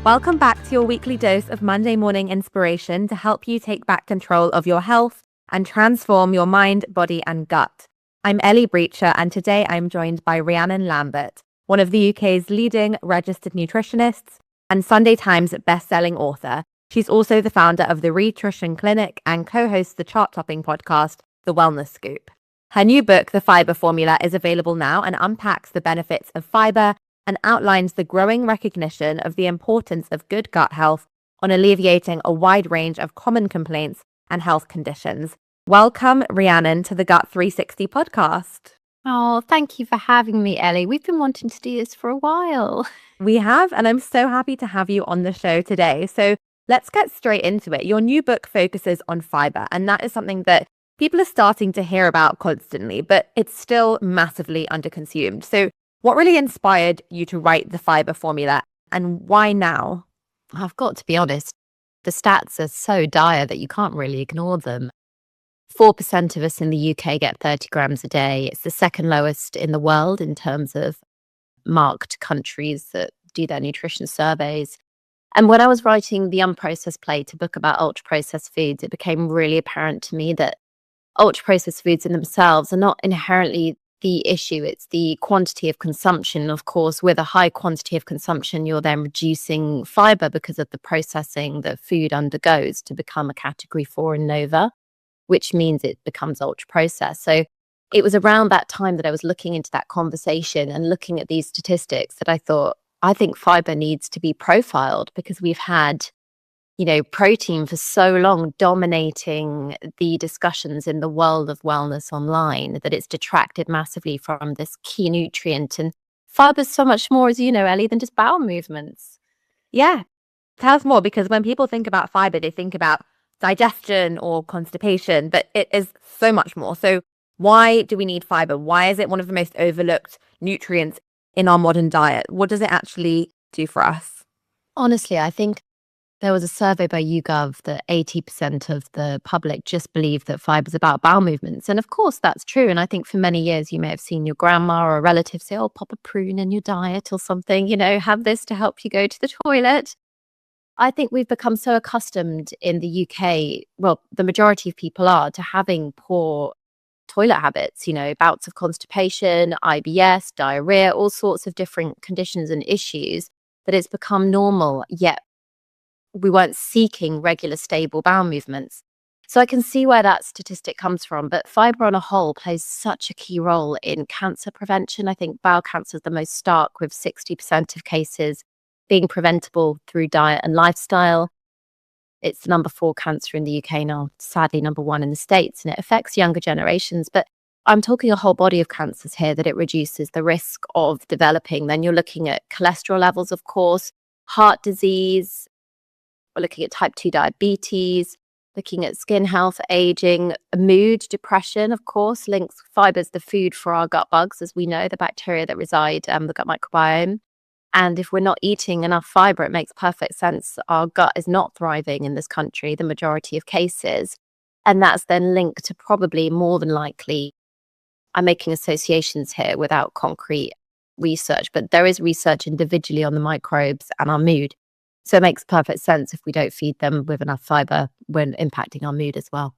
Welcome back to your weekly dose of Monday morning inspiration to help you take back control of your health and transform your mind, body, and gut. I'm Ellie Breacher, and today I'm joined by Rhiannon Lambert, one of the UK's leading registered nutritionists and Sunday Times bestselling author. She's also the founder of the Rhitrition Clinic and co-hosts the chart-topping podcast, The Wellness Scoop. Her new book, The Fibre Formula, is available now and unpacks the benefits of fibre and outlines the growing recognition of the importance of good gut health on alleviating a wide range of common complaints and health conditions. Welcome, Rhiannon, to the Gut 360 podcast. Oh, thank you for having me, Ellie. We've been wanting to do this for a while. We have, and I'm so happy to have you on the show today. So let's get straight into it. Your new book focuses on fibre, and that is something that people are starting to hear about constantly, but it's still massively underconsumed. So what really inspired you to write the Fibre Formula, and why now? I've got to be honest, the stats are so dire that you can't really ignore them. 4% of us in the UK get 30 grams a day. It's the second lowest in the world in terms of marked countries that do their nutrition surveys. And when I was writing The Unprocessed Plate, a book about ultra-processed foods, it became really apparent to me that ultra-processed foods in themselves are not inherently the issue. It's the quantity of consumption. Of course, with a high quantity of consumption, you're then reducing fibre because of the processing that food undergoes to become a category 4 in NOVA, which means it becomes ultra-processed. So it was around that time that I was looking into that conversation and looking at these statistics that I thought, I think fibre needs to be profiled because we've had protein for so long dominating the discussions in the world of wellness online that it's detracted massively from this key nutrient. And fiber's so much more, as you know, Ellie, than just bowel movements. Yeah, tell us more, because when people think about fibre, they think about digestion or constipation, but it is so much more. So why do we need fibre? Why is it one of the most overlooked nutrients in our modern diet? What does it actually do for us? Honestly, I think there was a survey by YouGov that 80% of the public just believe that fibre is about bowel movements. And of course, that's true. And I think for many years, you may have seen your grandma or a relative say, oh, pop a prune in your diet or something, have this to help you go to the toilet. I think we've become so accustomed in the UK, well, the majority of people are, to having poor toilet habits, bouts of constipation, IBS, diarrhea, all sorts of different conditions and issues, that it's become normal, yet we weren't seeking regular, stable bowel movements. So I can see where that statistic comes from. But fibre on a whole plays such a key role in cancer prevention. I think bowel cancer is the most stark, with 60% of cases being preventable through diet and lifestyle. It's the number 4 cancer in the UK now, sadly number 1 in the States, and it affects younger generations. But I'm talking a whole body of cancers here that it reduces the risk of developing. Then you're looking at cholesterol levels, of course, heart disease. We're looking at type 2 diabetes, looking at skin health, aging, mood, depression, of course, links fibres, the food for our gut bugs, as we know, the bacteria that reside in the gut microbiome. And if we're not eating enough fibre, it makes perfect sense. Our gut is not thriving in this country, the majority of cases. And that's then linked to probably more than likely, I'm making associations here without concrete research, but there is research individually on the microbes and our mood. So it makes perfect sense if we don't feed them with enough fibre when impacting our mood as well.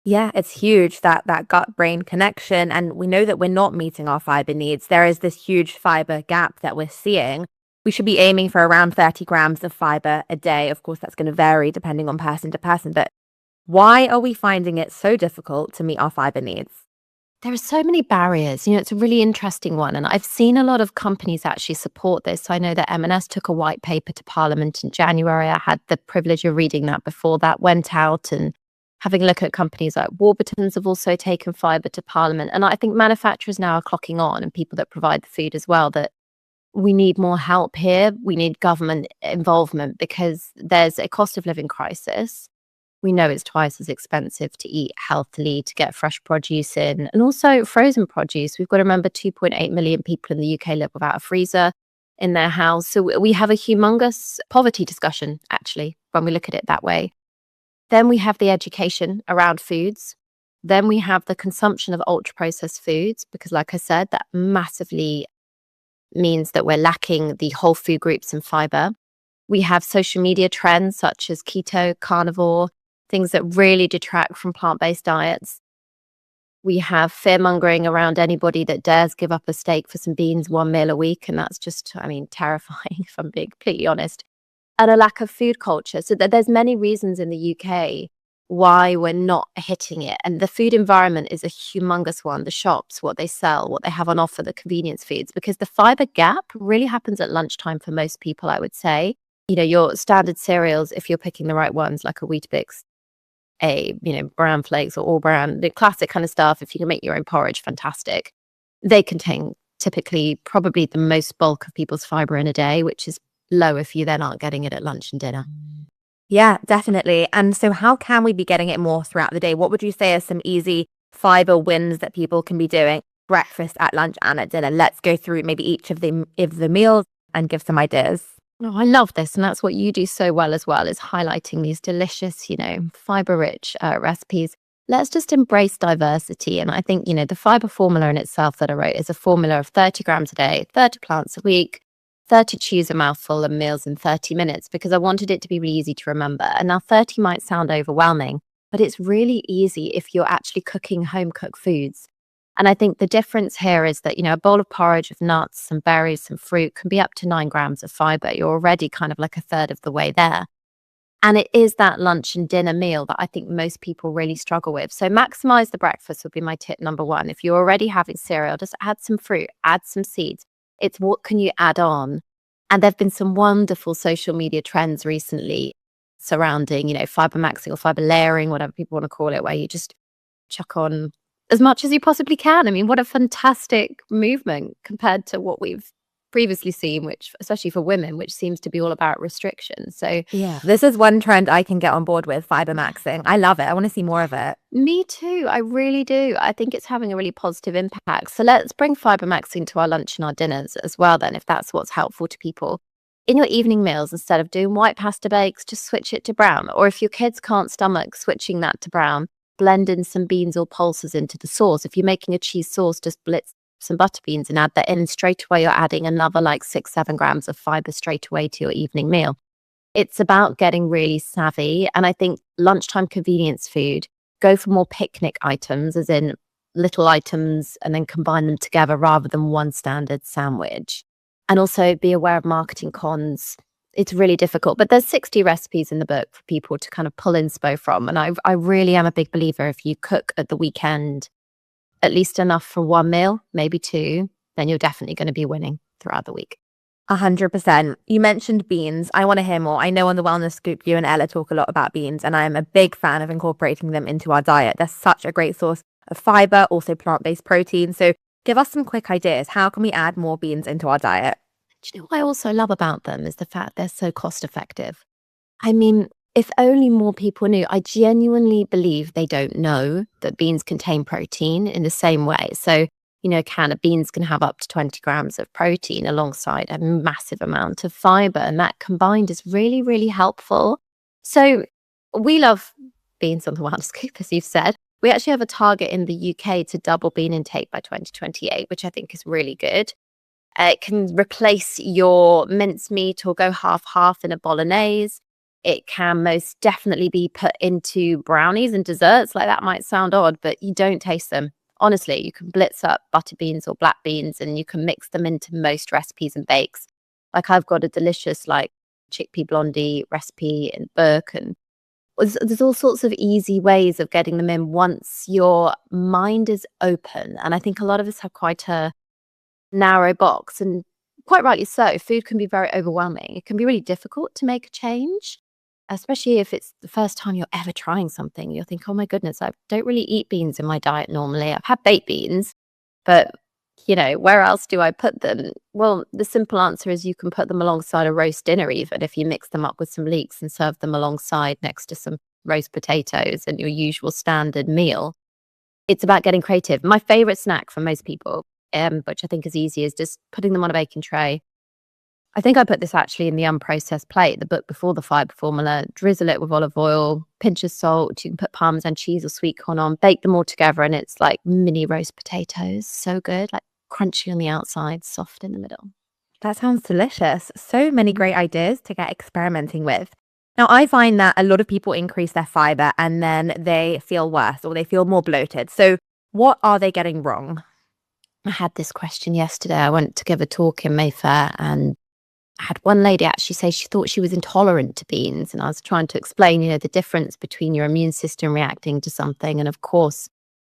Yeah, it's huge, that gut-brain connection. And we know that we're not meeting our fibre needs. There is this huge fibre gap that we're seeing. We should be aiming for around 30 grams of fibre a day. Of course, that's going to vary depending on person to person. But why are we finding it so difficult to meet our fibre needs? There are so many barriers. It's a really interesting one. And I've seen a lot of companies actually support this. So I know that M&S took a white paper to Parliament in January. I had the privilege of reading that before that went out, and having a look at companies like Warburton's have also taken fibre to Parliament. And I think manufacturers now are clocking on, and people that provide the food as well, that we need more help here. We need government involvement because there's a cost of living crisis. We know it's twice as expensive to eat healthily, to get fresh produce in, and also frozen produce. We've got to remember 2.8 million people in the UK live without a freezer in their house. So we have a humongous poverty discussion, actually, when we look at it that way. Then we have the education around foods. Then we have the consumption of ultra-processed foods, because like I said, that massively means that we're lacking the whole food groups and fibre. We have social media trends such as keto, carnivore, things that really detract from plant-based diets. We have fear-mongering around anybody that dares give up a steak for some beans 1 meal a week, and that's just, terrifying, if I'm being completely honest. And a lack of food culture. So there's many reasons in the UK why we're not hitting it. And the food environment is a humongous one. The shops, what they sell, what they have on offer, the convenience foods, because the fiber gap really happens at lunchtime for most people, I would say. Your standard cereals, if you're picking the right ones, like a Weetabix, brown flakes or all bran, the classic kind of stuff. If you can make your own porridge, fantastic. They contain typically probably the most bulk of people's fiber in a day, which is low if you then aren't getting it at lunch and dinner. Yeah, definitely. And so how can we be getting it more throughout the day? What would you say are some easy fiber wins that people can be doing breakfast, at lunch, and at dinner? Let's go through maybe each of the meals and give some ideas. Oh, I love this. And that's what you do so well as well, is highlighting these delicious, fiber-rich recipes. Let's just embrace diversity. And I think, the fiber formula in itself that I wrote is a formula of 30 grams a day, 30 plants a week, 30 chews a mouthful and meals in 30 minutes, because I wanted it to be really easy to remember. And now 30 might sound overwhelming, but it's really easy if you're actually cooking home-cooked foods. And I think the difference here is that, a bowl of porridge with nuts, some berries, some fruit can be up to 9 grams of fiber. You're already kind of like a third of the way there. And it is that lunch and dinner meal that I think most people really struggle with. So maximize the breakfast would be my tip number one. If you're already having cereal, just add some fruit, add some seeds. It's what can you add on? And there've been some wonderful social media trends recently surrounding, fiber maxing or fiber layering, whatever people want to call it, where you just chuck on as much as you possibly can. I mean, what a fantastic movement compared to what we've previously seen, which, especially for women, which seems to be all about restriction. So yeah, this is one trend I can get on board with, fiber maxing. I love it. I want to see more of it. Me too. I really do. I think it's having a really positive impact. So let's bring fiber maxing to our lunch and our dinners as well then, if that's what's helpful to people. In your evening meals, instead of doing white pasta bakes, just switch it to brown. Or if your kids can't stomach switching that to brown, blend in some beans or pulses into the sauce. If you're making a cheese sauce, just blitz some butter beans and add that in. Straight away, you're adding another 6-7 grams of fiber straight away to your evening meal. It's about getting really savvy. And I think lunchtime convenience food, go for more picnic items, as in little items, and then combine them together rather than one standard sandwich. And also be aware of marketing cons. It's really difficult, but there's 60 recipes in the book for people to kind of pull inspo from. And I really am a big believer, if you cook at the weekend at least enough for one meal, maybe two, then you're definitely going to be winning throughout the week. 100%. You mentioned beans. I want to hear more. I know on the Wellness Scoop, you and Ella talk a lot about beans, and I am a big fan of incorporating them into our diet. They're such a great source of fiber, also plant-based protein. So give us some quick ideas. How can we add more beans into our diet? Do you know what I also love about them is the fact they're so cost effective. I mean, if only more people knew. I genuinely believe they don't know that beans contain protein in the same way. So, a can of beans can have up to 20 grams of protein alongside a massive amount of fiber. And that combined is really, really helpful. So we love beans on the Wellness Scoop, as you've said. We actually have a target in the UK to double bean intake by 2028, which I think is really good. It can replace your mincemeat or go half-half in a bolognese. It can most definitely be put into brownies and desserts. That might sound odd, but you don't taste them. Honestly, you can blitz up butter beans or black beans and you can mix them into most recipes and bakes. I've got a delicious chickpea blondie recipe in the book, and there's all sorts of easy ways of getting them in once your mind is open. And I think a lot of us have quite a narrow box, and quite rightly so. Food can be very overwhelming. It can be really difficult to make a change, especially if it's the first time you're ever trying something. You'll think, oh my goodness, I don't really eat beans in my diet normally. I've had baked beans, but where else do I put them? Well, the simple answer is you can put them alongside a roast dinner, even if you mix them up with some leeks and serve them alongside next to some roast potatoes and your usual standard meal. It's about getting creative. My favorite snack for most people, which I think is easy, is just putting them on a baking tray. I think I put this actually in the unprocessed plate, the book before the fiber formula. Drizzle it with olive oil, pinch of salt. You can put Parmesan cheese or sweet corn on, bake them all together, and it's like mini roast potatoes. So good, crunchy on the outside, soft in the middle. That sounds delicious. So many great ideas to get experimenting with. Now, I find that a lot of people increase their fiber and then they feel worse or they feel more bloated. So, what are they getting wrong? I had this question yesterday. I went to give a talk in Mayfair and I had one lady actually say she thought she was intolerant to beans. And I was trying to explain, the difference between your immune system reacting to something and, of course,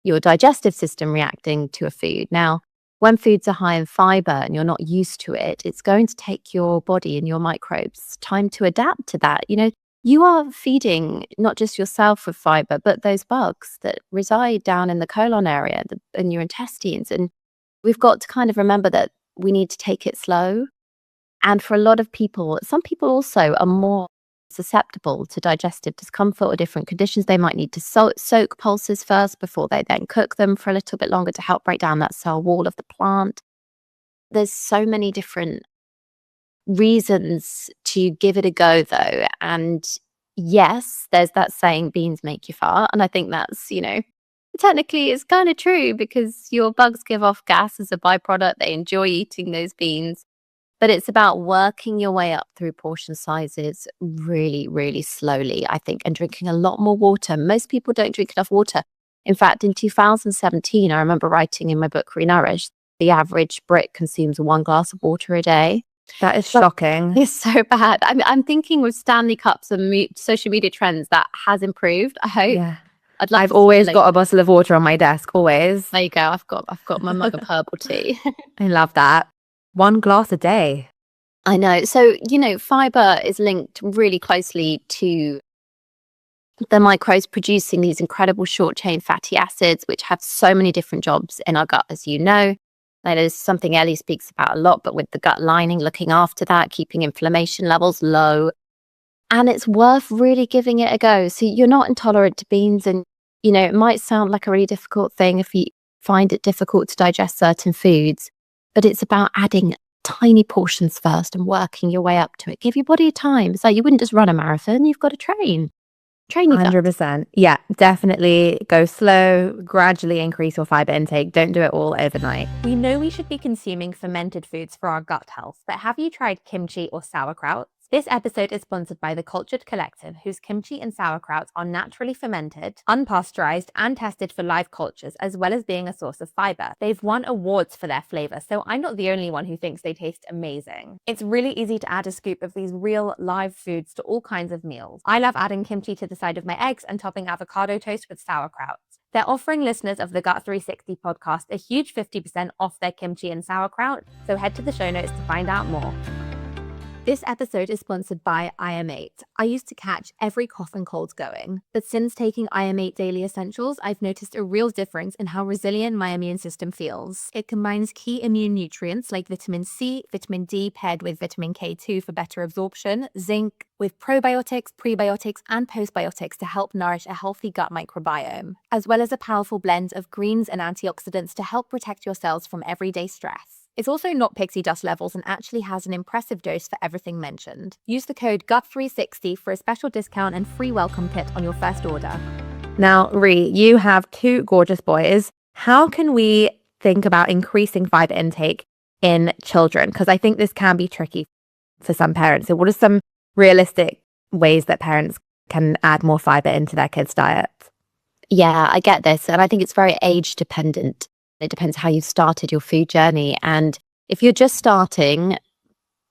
your digestive system reacting to a food. Now, when foods are high in fiber and you're not used to it, it's going to take your body and your microbes time to adapt to that. You are feeding not just yourself with fiber, but those bugs that reside down in the colon area, in your intestines. And we've got to kind of remember that we need to take it slow. And for a lot of people, some people also are more susceptible to digestive discomfort or different conditions. They might need to soak pulses first before they then cook them for a little bit longer to help break down that cell wall of the plant. There's so many different reasons to give it a go, though. And yes, there's that saying, beans make you fart. And I think that's, technically it's kind of true because your bugs give off gas as a byproduct. They enjoy eating those beans. But it's about working your way up through portion sizes really, really slowly, I think, and drinking a lot more water. Most people don't drink enough water. In fact, in 2017, I remember writing in my book, Renourished, the average Brit consumes 1 glass of water a day. That is shocking. It's so bad. I'm thinking with Stanley Cups and social media trends, that has improved, I hope. Yeah. I've always got a bottle of water on my desk, always. There you go. I've got my mug of herbal tea. I love that. 1 glass a day. I know. So, fiber is linked really closely to the microbes producing these incredible short chain fatty acids, which have so many different jobs in our gut, as you know. That is something Ellie speaks about a lot, but with the gut lining, looking after that, keeping inflammation levels low. And it's worth really giving it a go. So you're not intolerant to beans. And, it might sound like a really difficult thing if you find it difficult to digest certain foods, but it's about adding tiny portions first and working your way up to it. Give your body time. It's like you wouldn't just run a marathon. You've got to train. Train your gut. 100%. Yeah, definitely go slow, gradually increase your fiber intake. Don't do it all overnight. We know we should be consuming fermented foods for our gut health, but have you tried kimchi or sauerkraut? This episode is sponsored by The Cultured Collective, whose kimchi and sauerkraut are naturally fermented, unpasteurized, and tested for live cultures, as well as being a source of fiber. They've won awards for their flavor, so I'm not the only one who thinks they taste amazing. It's really easy to add a scoop of these real live foods to all kinds of meals. I love adding kimchi to the side of my eggs and topping avocado toast with sauerkraut. They're offering listeners of the Gut 360 podcast a huge 50% off their kimchi and sauerkraut, so head to the show notes to find out more. This episode is sponsored by IM8. I used to catch every cough and cold going, but since taking IM8 Daily Essentials, I've noticed a real difference in how resilient my immune system feels. It combines key immune nutrients like vitamin C, vitamin D paired with vitamin K2 for better absorption, zinc, with probiotics, prebiotics, and postbiotics to help nourish a healthy gut microbiome, as well as a powerful blend of greens and antioxidants to help protect your cells from everyday stress. It's also not pixie dust levels and actually has an impressive dose for everything mentioned. Use the code GUT360 for a special discount and free welcome kit on your first order. Now, Rhi, you have 2 gorgeous boys. How can we think about increasing fiber intake in children? Because I think this can be tricky for some parents. So what are some realistic ways that parents can add more fiber into their kids' diet? Yeah, I get this. And I think it's very age dependent. It depends how you started your food journey. And if you're just starting,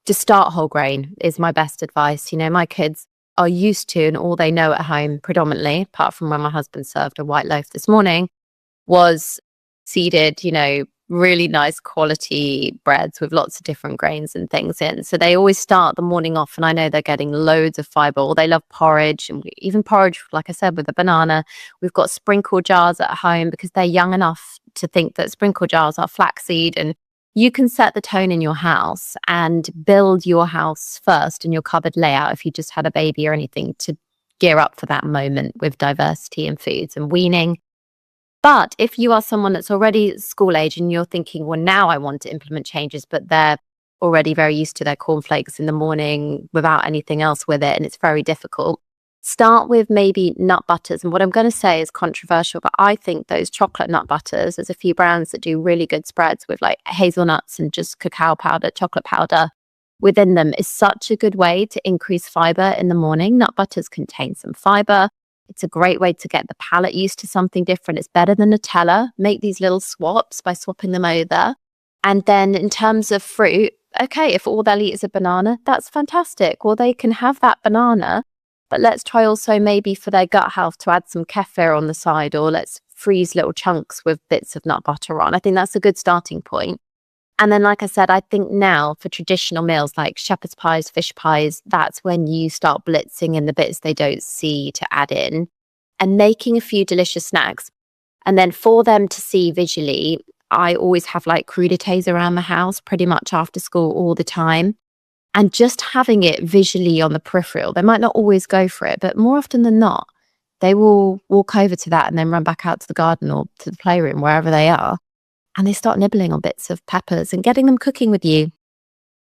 just start whole grain is my best advice. My kids are used to, and all they know at home predominantly, apart from when my husband served a white loaf this morning, was seeded, really nice quality breads with lots of different grains and things in. So they always start the morning off, and I know they're getting loads of fiber. Or they love porridge, and even porridge, like I said, with a banana. We've got sprinkle jars at home because they're young enough to think that sprinkle jars are flaxseed, and you can set the tone in your house and build your house first and your cupboard layout if you just had a baby or anything to gear up for that moment with diversity in foods and weaning. But if you are someone that's already school age and you're thinking, well, now I want to implement changes, but they're already very used to their cornflakes in the morning without anything else with it, and it's very difficult. Start with maybe nut butters. And what I'm going to say is controversial, but I think those chocolate nut butters, there's a few brands that do really good spreads with like hazelnuts and just cacao powder, chocolate powder within them, is such a good way to increase fiber in the morning. Nut butters contain some fiber. It's a great way to get the palate used to something different. It's better than Nutella. Make these little swaps by swapping them over. And then in terms of fruit, okay, if all they'll eat is a banana, that's fantastic. Well, they can have that banana. But let's try also maybe for their gut health to add some kefir on the side, or let's freeze little chunks with bits of nut butter on. I think that's a good starting point. And then, like I said, I think now for traditional meals like shepherd's pies, fish pies, that's when you start blitzing in the bits they don't see to add in and making a few delicious snacks. And then for them to see visually, I always have like crudités around the house pretty much after school all the time. And just having it visually on the peripheral, they might not always go for it, but more often than not, they will walk over to that and then run back out to the garden or to the playroom, wherever they are. And they start nibbling on bits of peppers and getting them cooking with you.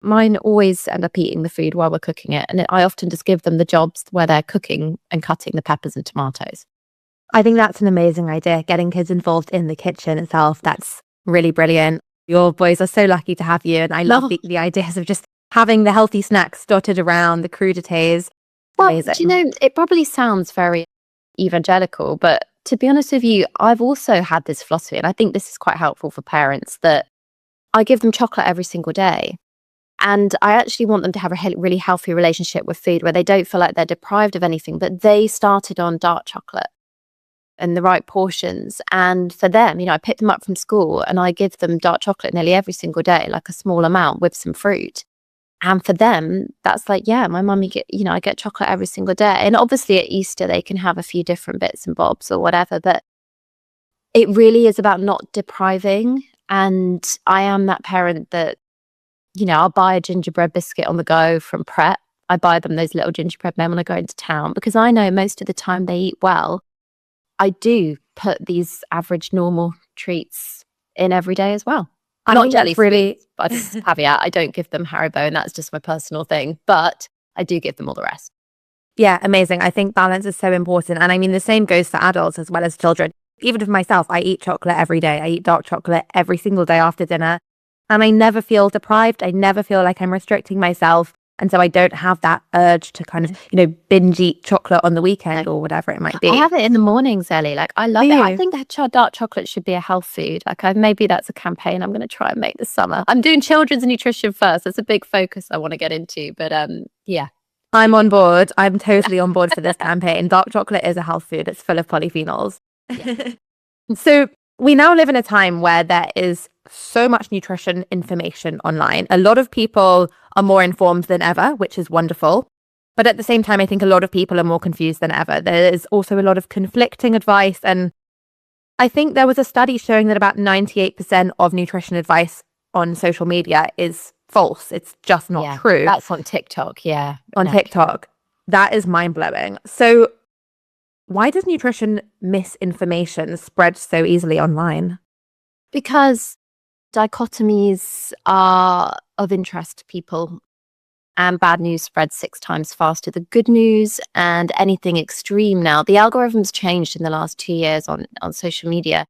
Mine always end up eating the food while we're cooking it. And I often just give them the jobs where they're cooking and cutting the peppers and tomatoes. I think that's an amazing idea, getting kids involved in the kitchen itself. That's really brilliant. Your boys are so lucky to have you. And I love the ideas of just having the healthy snacks dotted around, the crudités. Well, Amazing. do you know, it probably sounds very evangelical, but to be honest with you, I've also had this philosophy, and I think this is quite helpful for parents, that I give them chocolate every single day. And I actually want them to have a really healthy relationship with food where they don't feel like they're deprived of anything, but they started on dark chocolate in the right portions. And for them, I pick them up from school and I give them dark chocolate nearly every single day, like a small amount with some fruit. And for them, that's like, yeah, my mummy I get chocolate every single day. And obviously at Easter, they can have a few different bits and bobs or whatever, but it really is about not depriving. And I am that parent that, I'll buy a gingerbread biscuit on the go from Pret. I buy them those little gingerbread men when I go into town because I know most of the time they eat well. I do put these average normal treats in every day as well. Not jelly sweets, but just caveat, I don't give them Haribo, and that's just my personal thing, but I do give them all the rest. Yeah, amazing. I think balance is so important. And I mean, the same goes for adults as well as children. Even for myself, I eat chocolate every day. I eat dark chocolate every single day after dinner. And I never feel deprived. I never feel like I'm restricting myself. And so I don't have that urge to kind of, binge eat chocolate on the weekend or whatever it might be. I have it in the mornings, Ellie. Like, I love it. I think that dark chocolate should be a health food. Like, maybe that's a campaign I'm going to try and make this summer. I'm doing children's nutrition first. That's a big focus I want to get into. But yeah. I'm on board. I'm totally on board for this campaign. Dark chocolate is a health food. It's full of polyphenols. Yeah. So we now live in a time where there is so much nutrition information online. A lot of people are more informed than ever, which is wonderful. But at the same time, I think a lot of people are more confused than ever. There is also a lot of conflicting advice. And I think there was a study showing that about 98% of nutrition advice on social media is false. It's just not true. That's on TikTok. Yeah. On TikTok. That is mind-blowing. So why does nutrition misinformation spread so easily online? Because dichotomies are of interest to people, and bad news spreads 6 times faster than good news, and anything extreme now. The algorithm's changed in the last 2 years on social media,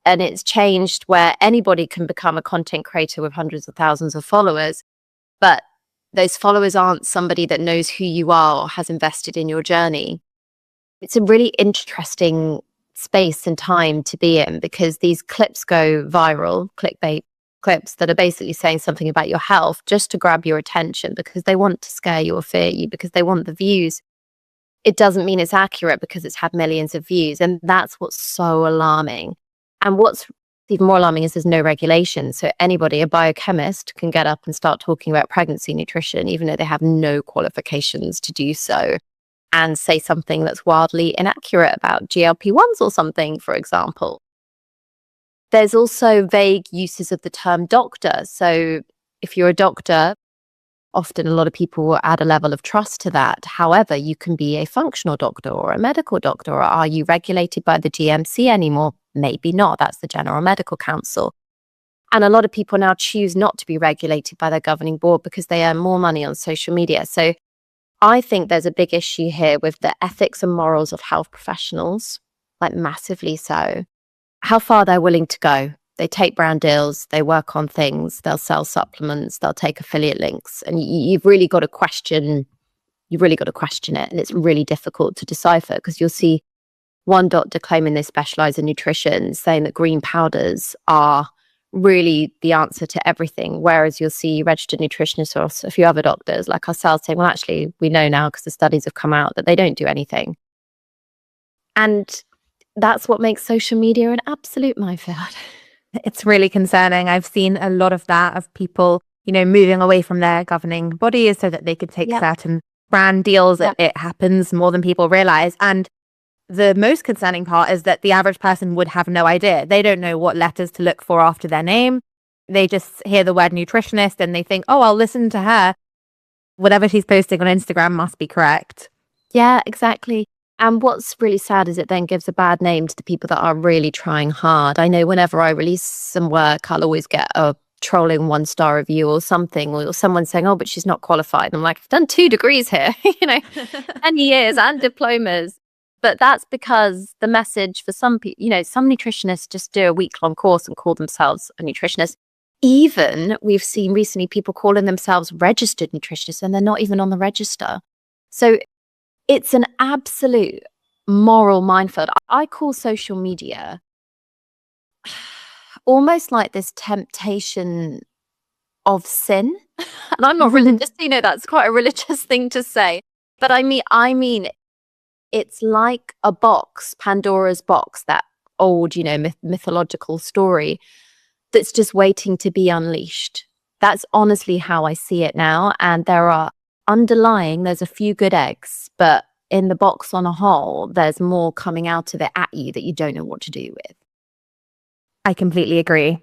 and it's changed where anybody can become a content creator with hundreds of thousands of followers, but those followers aren't somebody that knows who you are or has invested in your journey. It's a really interesting space and time to be in because these clips go viral, clickbait clips that are basically saying something about your health just to grab your attention because they want to scare you or fear you, because they want the views. It doesn't mean it's accurate because it's had millions of views. And that's what's so alarming. And what's even more alarming is there's no regulation. So anybody, a biochemist, can get up and start talking about pregnancy nutrition, even though they have no qualifications to do so, and say something that's wildly inaccurate about GLP-1s or something, for example. There's also vague uses of the term doctor. So if you're a doctor, often a lot of people will add a level of trust to that. However, you can be a functional doctor or a medical doctor. Or are you regulated by the GMC anymore? Maybe not. That's the General Medical Council. And a lot of people now choose not to be regulated by their governing board because they earn more money on social media. So I think there's a big issue here with the ethics and morals of health professionals, like massively so. How far they're willing to go. They take brand deals, they work on things, they'll sell supplements, they'll take affiliate links. And you've really got to question it. And it's really difficult to decipher because you'll see one doctor claiming they specialize in nutrition, saying that green powders are really the answer to everything. Whereas you'll see registered nutritionists or a few other doctors like ourselves saying, well, actually, we know now because the studies have come out that they don't do anything. And that's what makes social media an absolute minefield. It's really concerning. I've seen a lot of that, of people, moving away from their governing bodies so that they could take certain brand deals. It happens more than people realize. And the most concerning part is that the average person would have no idea. They don't know what letters to look for after their name. They just hear the word nutritionist and they think, oh, I'll listen to her. Whatever she's posting on Instagram must be correct. Yeah, exactly. And what's really sad is it then gives a bad name to the people that are really trying hard. I know whenever I release some work, I'll always get a trolling 1-star review or something, or someone saying, oh, but she's not qualified. I'm like, I've done 2 degrees here, 10 years and diplomas. But that's because the message for some people, some nutritionists just do a week-long course and call themselves a nutritionist. Even we've seen recently people calling themselves registered nutritionists and they're not even on the register. So it's an absolute moral minefield. I call social media almost like this temptation of sin. And I'm not religious, that's quite a religious thing to say. But I mean, it's like a box, Pandora's box, that old, mythological story that's just waiting to be unleashed. That's honestly how I see it now. And there's a few good eggs, but in the box on a whole, there's more coming out of it at you that you don't know what to do with. I completely agree.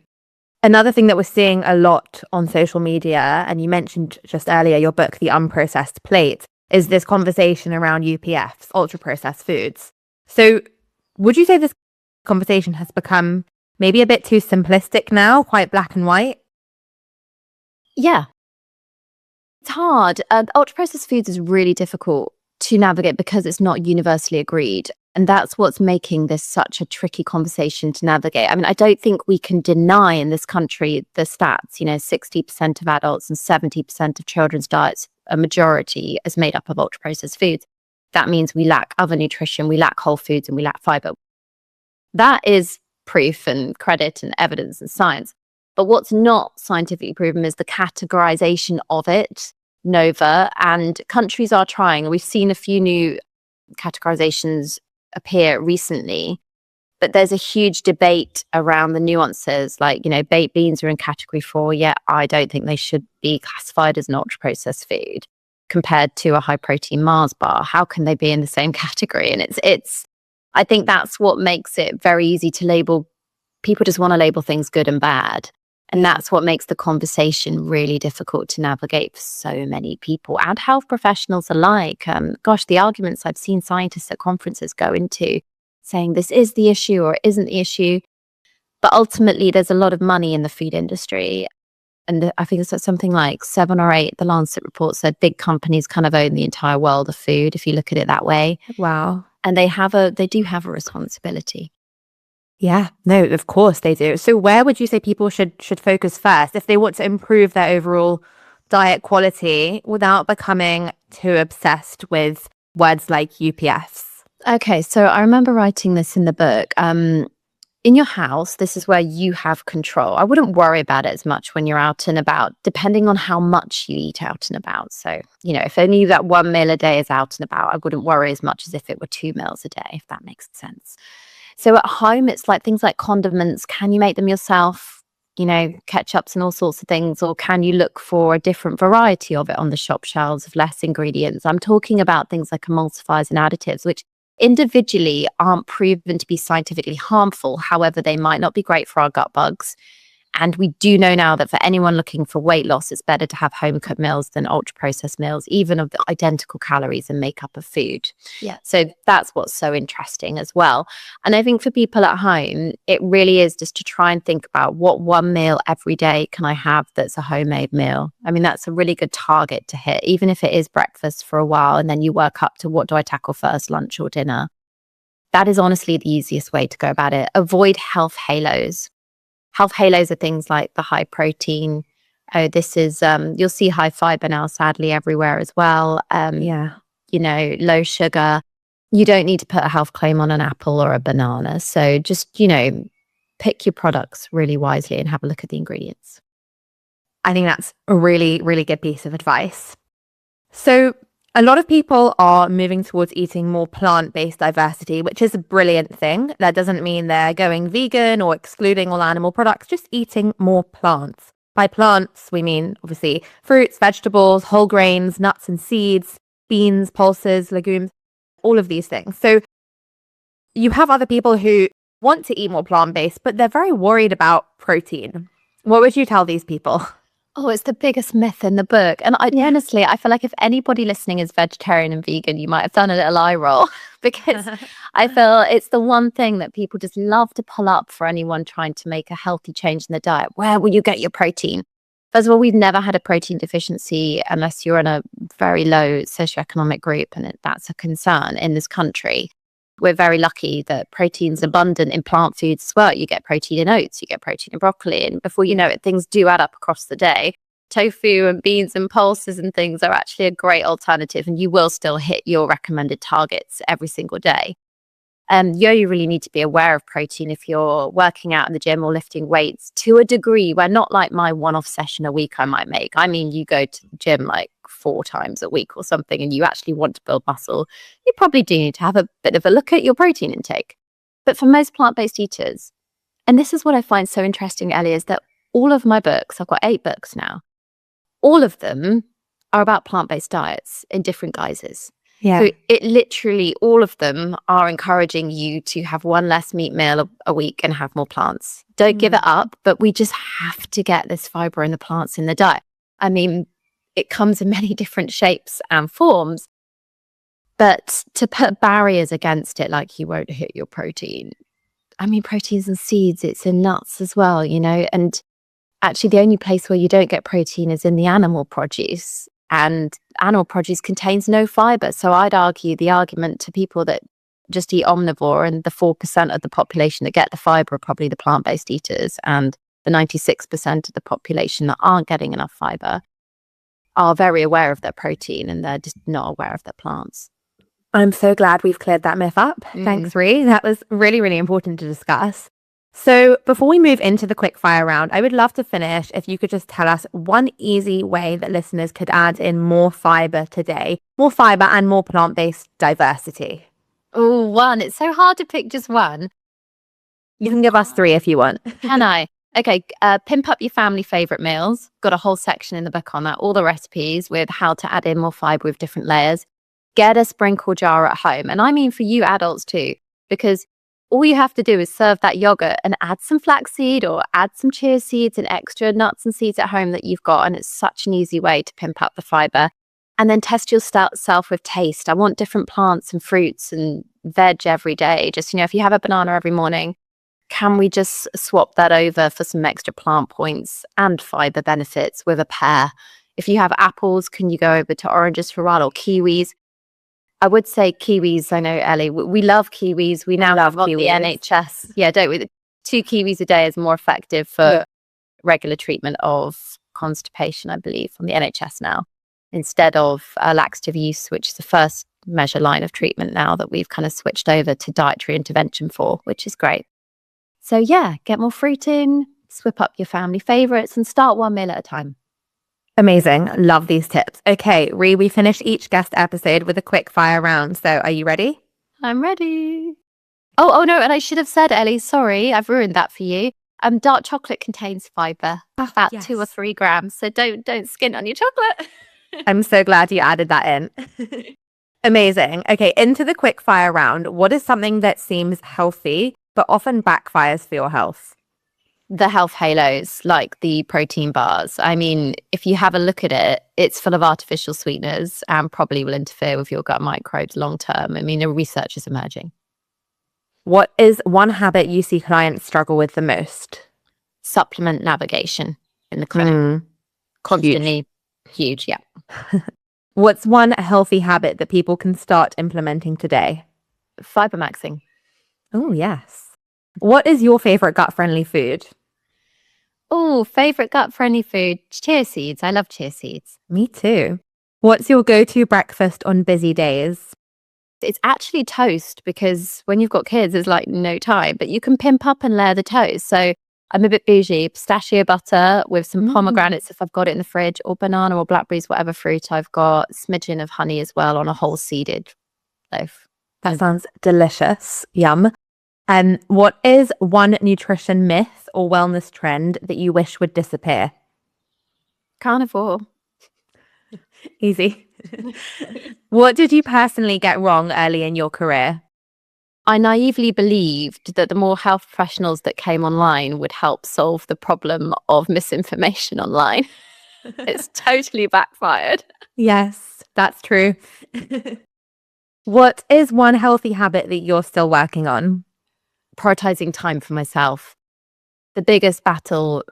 Another thing that we're seeing a lot on social media, and you mentioned just earlier your book, The Unprocessed Plate, is this conversation around UPFs, ultra-processed foods. So would you say this conversation has become maybe a bit too simplistic now, quite black and white? Yeah. It's hard. Ultra-processed foods is really difficult to navigate because it's not universally agreed. And that's what's making this such a tricky conversation to navigate. I mean, I don't think we can deny in this country the stats, 60% of adults and 70% of children's diets, a majority is made up of ultra-processed foods. That means we lack other nutrition, we lack whole foods, and we lack fiber. That is proof and credit and evidence and science. But what's not scientifically proven is the categorization of it, NOVA, and countries are trying. We've seen a few new categorizations appear recently, but there's a huge debate around the nuances. Like, baked beans are in category 4, yet I don't think they should be classified as an ultra-processed food compared to a high-protein Mars bar. How can they be in the same category? And it's I think that's what makes it very easy to label. People just want to label things good and bad. And that's what makes the conversation really difficult to navigate for so many people and health professionals alike. The arguments I've seen scientists at conferences go into saying this is the issue or isn't the issue. But ultimately, there's a lot of money in the food industry. And I think it's something like 7 or 8, the Lancet report said big companies kind of own the entire world of food, if you look at it that way. Wow. And they do have a responsibility. Yeah, no, of course they do. So where would you say people should focus first if they want to improve their overall diet quality without becoming too obsessed with words like UPFs? Okay, so I remember writing this in the book. In your house, this is where you have control. I wouldn't worry about it as much when you're out and about, depending on how much you eat out and about. So, if only that 1 meal a day is out and about, I wouldn't worry as much as if it were 2 meals a day, if that makes sense. So at home, it's like things like condiments. Can you make them yourself? Ketchups and all sorts of things, or can you look for a different variety of it on the shop shelves of less ingredients? I'm talking about things like emulsifiers and additives, which individually aren't proven to be scientifically harmful. However, they might not be great for our gut bugs. And we do know now that for anyone looking for weight loss, it's better to have home cooked meals than ultra processed meals, even of the identical calories and makeup of food. Yeah. So that's what's so interesting as well. And I think for people at home, it really is just to try and think about what one meal every day can I have that's a homemade meal. I mean, that's a really good target to hit, even if it is breakfast for a while, and then you work up to what do I tackle first, lunch or dinner. That is honestly the easiest way to go about it. Avoid health halos. Health halos are things like the high protein. Oh, this is, you'll see high fiber now, sadly, everywhere as well. Low sugar. You don't need to put a health claim on an apple or a banana. So just, pick your products really wisely and have a look at the ingredients. I think that's a really, really good piece of advice. So a lot of people are moving towards eating more plant-based diversity, which is a brilliant thing. That doesn't mean they're going vegan or excluding all animal products, just eating more plants. By plants, we mean obviously fruits, vegetables, whole grains, nuts and seeds, beans, pulses, legumes, all of these things. So you have other people who want to eat more plant-based, but they're very worried about protein. What would you tell these people? Oh, it's the biggest myth in the book. And honestly, I feel like if anybody listening is vegetarian and vegan, you might have done a little eye roll because I feel it's the one thing that people just love to pull up for anyone trying to make a healthy change in the diet. Where will you get your protein? First of all, we've never had a protein deficiency unless you're in a very low socioeconomic group, and that's a concern in this country. We're very lucky that protein's abundant in plant foods as well. You get protein in oats, you get protein in broccoli, and before you know it, things do add up across the day. Tofu and beans and pulses and things are actually a great alternative, and you will still hit your recommended targets every single day. You really need to be aware of protein if you're working out in the gym or lifting weights to a degree where not like my one-off session a week I might make. I mean, you go to the gym like 4 times a week or something and you actually want to build muscle, you probably do need to have a bit of a look at your protein intake. But for most plant-based eaters, and this is what I find so interesting, Ellie, is that all of my books, I've got 8 books now, all of them are about plant-based diets in different guises. Yeah. So it literally, all of them are encouraging you to have one less meat meal a week and have more plants. Don't give it up, but we just have to get this fiber and the plants in the diet. I mean, it comes in many different shapes and forms, but to put barriers against it, like you won't hit your protein. I mean, proteins and seeds, it's in nuts as well, and actually the only place where you don't get protein is in the animal produce. And animal produce contains no fiber. So I'd argue the argument to people that just eat omnivore, and the 4% of the population that get the fiber are probably the plant-based eaters, and the 96% of the population that aren't getting enough fiber are very aware of their protein and they're just not aware of their plants. I'm so glad we've cleared that myth up. Thanks, Rhi. That was really, really important to discuss. So before we move into the quick fire round, I would love to finish if you could just tell us one easy way that listeners could add in more fiber today, more fiber and more plant-based diversity. Oh, one. It's so hard to pick just one. You can give us 3 if you want. Can I? Okay, pimp up your family favorite meals. Got a whole section in the book on that, all the recipes with how to add in more fiber with different layers. Get a sprinkle jar at home. And I mean for you adults too, because all you have to do is serve that yogurt and add some flaxseed or add some chia seeds and extra nuts and seeds at home that you've got. And it's such an easy way to pimp up the fiber. And then test yourself with taste. I want different plants and fruits and veg every day. Just, if you have a banana every morning, can we just swap that over for some extra plant points and fiber benefits with a pear? If you have apples, can you go over to oranges for a while, or kiwis? I would say kiwis. I know, Ellie, we love kiwis. We now have kiwis. The NHS. Yeah, don't we? 2 kiwis a day is more effective for regular treatment of constipation, I believe, from the NHS now, instead of laxative use, which is the first measure line of treatment now that we've kind of switched over to dietary intervention for, which is great. So yeah, get more fruit in, swip up your family favorites, and start one meal at a time. Amazing. Love these tips. Okay, Rhi, we finish each guest episode with a quick fire round. So are you ready? I'm ready. Oh no, and I should have said, Ellie, sorry, I've ruined that for you. Dark chocolate contains fiber, about 2 or 3 grams. So don't skint on your chocolate. I'm so glad you added that in. Amazing. Okay, into the quick fire round. What is something that seems healthy but often backfires for your health? The health halos, like the protein bars. I mean, if you have a look at it, it's full of artificial sweeteners and probably will interfere with your gut microbes long term. I mean, the research is emerging. What is one habit you see clients struggle with the most? Supplement navigation in the clinic. Constantly huge, yeah. What's one healthy habit that people can start implementing today? Fibre maxing. Oh, yes. What is your favorite gut-friendly food? Oh, favorite gut-friendly food? Chia seeds. I love chia seeds. Me too. What's your go-to breakfast on busy days? It's actually toast, because when you've got kids, there's like no time, but you can pimp up and layer the toast. So I'm a bit bougie. Pistachio butter with some pomegranates if I've got it in the fridge, or banana or blackberries, whatever fruit I've got. Smidgen of honey as well on a whole seeded loaf. That sounds delicious. Yum. What is one nutrition myth or wellness trend that you wish would disappear? Carnivore. Easy. What did you personally get wrong early in your career? I naively believed that the more health professionals that came online would help solve the problem of misinformation online. It's totally backfired. Yes, that's true. What is one healthy habit that you're still working on? Prioritizing time for myself. The biggest battle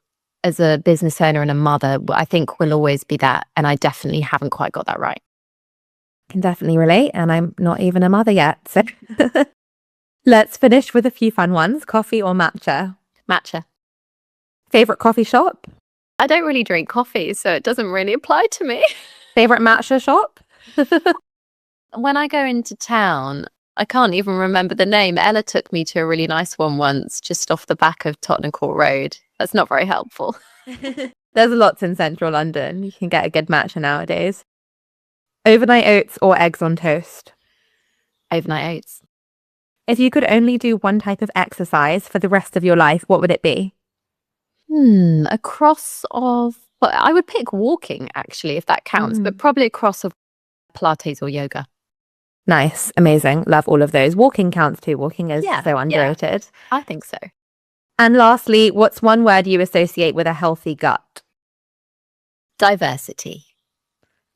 as a business owner and a mother, I think, will always be that. And I definitely haven't quite got that right. Can definitely relate. And I'm not even a mother yet. So let's finish with a few fun ones. Coffee or matcha? Matcha. Favorite coffee shop? I don't really drink coffee, so it doesn't really apply to me. Favorite matcha shop? When I go into town, I can't even remember the name. Ella took me to a really nice one once, just off the back of Tottenham Court Road. That's not very helpful. There's lots in central London. You can get a good matcha nowadays. Overnight oats or eggs on toast? Overnight oats. If you could only do one type of exercise for the rest of your life, what would it be? A cross of, well, I would pick walking, actually, if that counts, but probably a cross of Pilates or yoga. Nice. Amazing. Love all of those. Walking counts too. Walking is so underrated. Yeah, I think so. And lastly, what's one word you associate with a healthy gut? Diversity.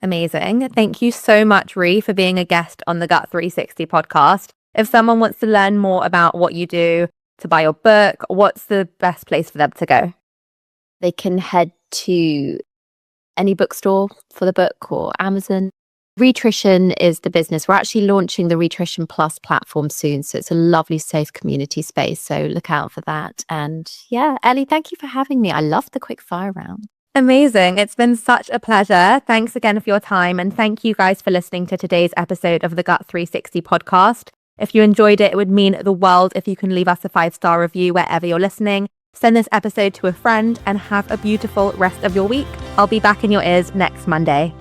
Amazing. Thank you so much, Rhi, for being a guest on the Gut 360 podcast. If someone wants to learn more about what you do, to buy your book, what's the best place for them to go? They can head to any bookstore for the book or Amazon. Rhitrition is the business. We're actually launching the Rhitrition Plus platform soon. So it's a lovely, safe community space. So look out for that. And yeah, Ellie, thank you for having me. I love the quick fire round. Amazing. It's been such a pleasure. Thanks again for your time. And thank you guys for listening to today's episode of the Gut 360 podcast. If you enjoyed it, it would mean the world if you can leave us a 5-star review wherever you're listening. Send this episode to a friend and have a beautiful rest of your week. I'll be back in your ears next Monday.